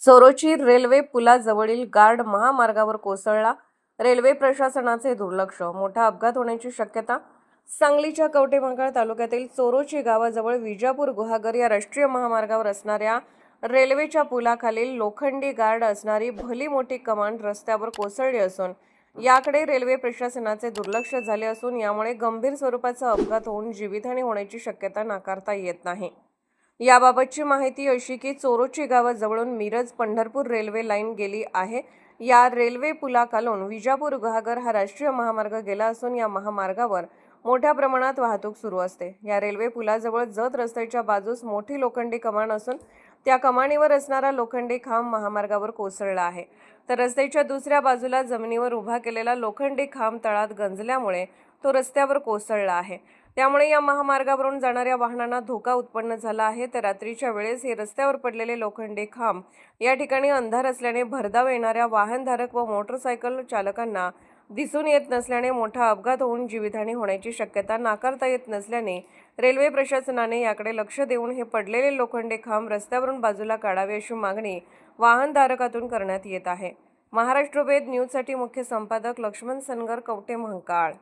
चोरोची railway पुलाजवळील guard महामार्गावर कोसळला. Railway प्रशासनाचे दुर्लक्ष, मोठा अपघात होण्याची शक्यता. सांगलीच्या कवठेमहांकाळ तालुक्यातील चोरोची गावाजवळ विजापूर गुहागर या राष्ट्रीय महामार्गावर असणाऱ्या रेल्वेच्या पुलाखालील लोखंडी गार्ड असणारी भली मोठी कमान रस्त्यावर कोसळली असून याकडे रेल्वे प्रशासनाचे दुर्लक्ष झाले असून यामुळे गंभीर स्वरूपाचा अपघात होऊन जीवितहानी होण्याची शक्यता नाकारता येत नाही. याबाबतची माहिती अशी की चोरोची गावाजवळून मिरज पंढरपूर रेल्वे लाईन गेली आहे. या रेल्वे पुलाखालून विजापूर गुहागर हा राष्ट्रीय महामार्ग गेला असून या महामार्गावर मोठ्या प्रमाणात वाहतूक सुरू असते. या रेल्वे पुलाजवळ जत रस्त्याच्या बाजूस मोठी लोखंडी कमान असून त्या कमानीवर असणारा लोखंडी खांब महामार्गावर कोसळला आहे. तर रस्त्याच्या दुसऱ्या बाजूला जमिनीवर उभा केलेला लोखंडी खांब तळात गंजल्यामुळे तो रस्त्यावर कोसळला आहे. त्यामुळे या महामार्गावरून जाणाऱ्या वाहनांना धोका उत्पन्न झाला आहे. तर रात्रीच्या वेळेस हे रस्त्यावर पडलेले लोखंडी खांब या ठिकाणी अंधार असल्याने भरधाव येणाऱ्या वाहनधारक व मोटरसायकल चालकांना दिसून येत नसल्याने मोठा अपघात होऊन जीवितहानी होण्याची शक्यता नाकारता येत नसल्याने रेल्वे प्रशासनाने याकडे लक्ष देऊन हे पडलेले लोखंडी खांब रस्त्यावरून बाजूला काढावे अशी मागणी वाहनधारकातून करण्यात येत आहे. महाराष्ट्र वेद न्यूजसाठी मुख्य संपादक लक्ष्मण सनगर, कवठेमहांकाळ.